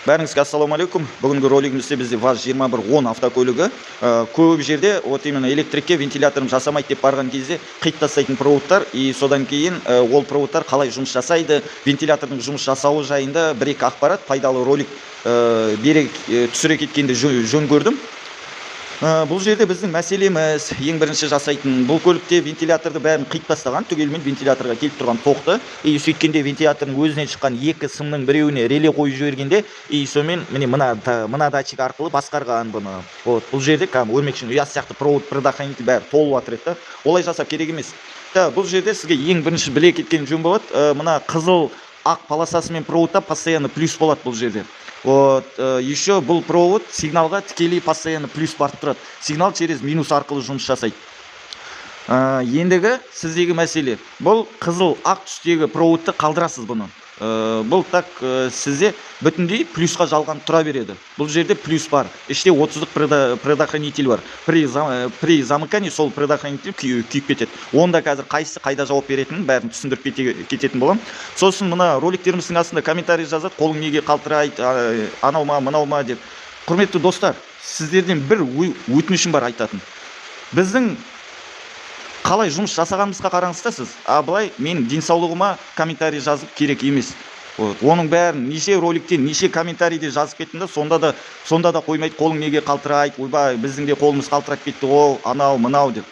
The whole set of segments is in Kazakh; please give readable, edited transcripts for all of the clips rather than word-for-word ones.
Бәріңізге ассалаумалейкум. Бүгінгі ролигімізде бізде ВАЗ-2110 автокөлігі. Көп жерде вот именно электрикке вентиляторын жасамайды деп барған кезде қиып тастайтын проводтар, и содан кейін ол проводтар қалай жұмыс жасайды, вентилятордың жұмыс жасауы жайында бір-екі ақпарат, пайдалы ролик бере түсіре кеткенде жөн көрдім. Бұл жерде біздің мәселеміз ең бірінші жасайтын, бұл көлікте вентиляторды бәрін қиып тастаған, түгелімен вентиляторға келіп тұрған тоқты, и сөйткенде вентилятордың өзінен шыққан екі сымның біреуіне реле қойып жібергенде, и сонымен міне мына датчик арқылы басқарған бұны. Бұл жерде өрмекшінің ұясы сияқты провод предохранитель бәрі толып жатыр еді. Олай жасап керек емес. Бұл жерде сізге ең бірінші біле кеткен жөн болады, мына қызыл ақ полосасымен проводта постоянно плюс болады бұл жерде. Еще бұл провод сигналға тікелей постоянно плюс барып тұрады. Сигнал через минус арқылы жұмыс жасайды. Ендігі сіздегі мәселе. Бұл қызыл ақ түстегі проводты қалдырасыз бұны. Бұл так сізде бүтіндей плюсқа жалған тұра береді. Бұл жерде плюс бар. Іште 30-лық предохранитель бар. При замыкании сол предохранитель күйіп кетеді. Онда қазір қайсысы қайда жауап беретінін бәрін түсіндіріп кететін болам. Сосын мына роликтеріміздің астында комментарий жазады, қолың неге қалтырайды, анау ма, мынау ма деп. Құрметті достар, сіздерден бір өтінішім бар айтатын. Біздің қалай жұмыс жасағанымызға қараңызда сіз, былай менің денсаулығыма комментарий жазып керек емес. Оның бәрін неше роликтен, неше комментарийде жазып кеттім, сонда да қоймайды, қолың неге қалтырайды, ойбай, біздің де қолымыз қалтырап кетті, анау, мынау деп.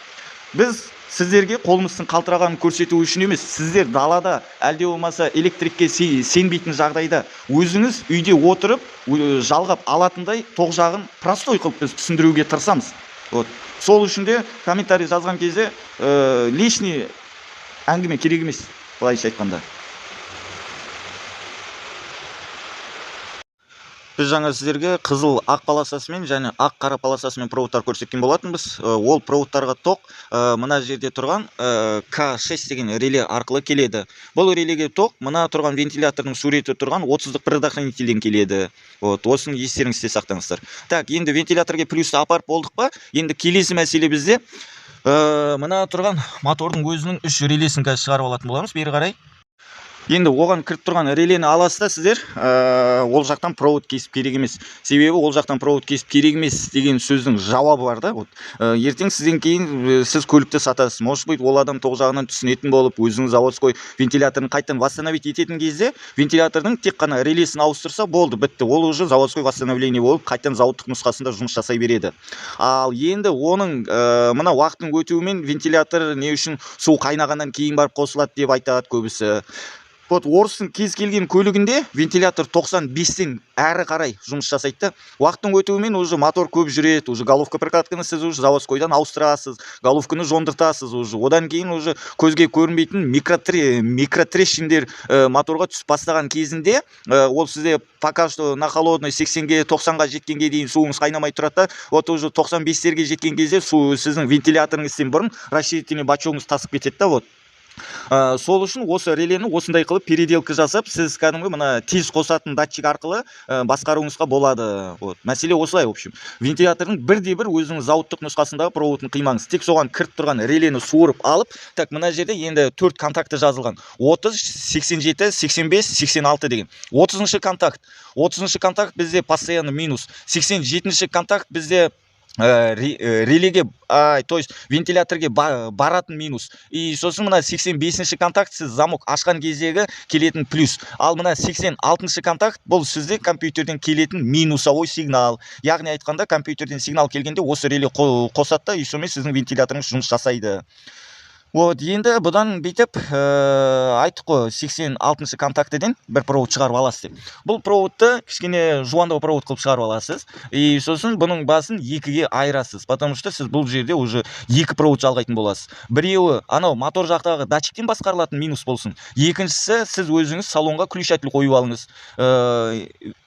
Біз сіздерге қолымыздың қалтырағанын көрсету үшін емес, сіздер далада, әлде болмаса электрикке сенбейтін жағдайда өзіңіз үйде отырып, жалғап алатындай тоқ жағын простой қылып біз түсіндіруге тырысамыз. Сол үшін де комментарий жазған кезде лишний әңгіме керек емес, былайша айтқанда. Біз жаңа сіздерге қызыл ақ полосасымен және ақ қара полосасымен проводтар көрсеткен болатынбыз. Ол проводтарға тоқ мына жерде тұрған К6 деген реле арқылы келеді. Бұл релеге тоқ мына тұрған вентилятордың суреті тұрған 30-лық предохранительден келеді. Осыны естеріңізде сақтаңыздар. Так, енді вентиляторге плюсты апарып болдық па? Енді келесі мәселе бізде мына тұрған мотордың өзінің 3 релесін шығарып алатын боламыз. Бері қарай. Енді оған кіріп тұрған релені аласыз да сіздер, ол жақтан провод кесіп керек емес. Себебі ол жақтан провод кесіп керек емес деген сөздің жауабы бар да. Ертең сізден кейін сіз көлікті сатасыз. Может быть, ол адам тоқ жағынан түсінетін болып, өзінің заводской вентиляторын қайттан восстановить ететін кезде, вентилятордың тек қана релесін ауыстырса болды, бітті. Ол уже заводской восстановление болып, қайттан заводтық нұсқасында жұмыс жасай береді. Ал енді оның мына уақыттың өтуімен вентилятор не үшін су қайнағаннан кейін барып қосылады деп айтады көбісі. Орыстың кез келген көлігінде вентилятор 95-тен әрі қарай жұмыс жасайды. Уақыттың өтуімен уже мотор көп жүреді, уже головка прокатканы сіз уже заводскойдан ауыстырасыз, головканы жондыртасыз уже. Одан кейін уже көзге көрінбейтін микротрещиндер моторға түсіп бастаған кезінде, ол сізде пока что на холодной 80-ге 90-ға жеткенге дейін суыңыз қайнамай тұрады. Уже 95-терге жеткен кезде сіздің вентиляторыңызден бұрын расширительный бачогыңыз тасып кетеді да. Сол үшін осы релені осындай қылып переделка жасап, сіз кәдімгі мына тез қосатын датчик арқылы басқаруыңызға болады. Мәселе осылай, в общем. Вентилятордың бірде-бір өзінің заводтық нұсқасындағы проводын қимаңыз. Тек соған кіріп тұрған релені суырып алып, так мына жерде енді 4 контакты жазылған. 30, 87, 85, 86 деген. 30-шы контакт бізде постоянно минус. 87-шы контакт бізде релеге, то есть вентиляторге баратын минус. И сосын мына 85-ші контакт сіз замок ашқан кездегі келетін плюс. Ал мына 86-ші контакт бұл сізде компьютерден келетін минусовой сигнал. Яғни айтқанда компьютерден сигнал келгенде осы реле қосады да, и сонымен сіздің вентиляторыңыз жұмыс жасайды. Енді бұдан бейтіп айттық қой 86-шы контактеден бір провод шығарып аласыз деп. Бұл проводты кішкене жуандау провод қылып шығарып аласыз. И сосын бұның басын 2-ге айырасыз. Потому что сіз бұл жерде уже 2 провод жалғайтын боласыз. Біреуі анау мотор жақтағы датчиктен басқарылатын минус болсын. Екіншісі сіз өзіңіз салонға включатель қойып алыңыз.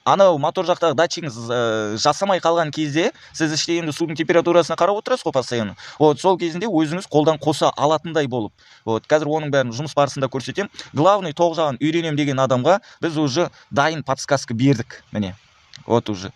Анау мотор жақтағы датчигіңіз жасамай қалған кезде сіз іште енді судың температурасына қарап отырасыз ғой постоянно. Сол кезінде өзіңіз қолдан қоса алатындай болып. Қазір оның бәрін жұмыс барысында көрсетем. Главный тоқ жағын үйренем деген адамға біз уже дайын подсказка бердік. Міне. Уже.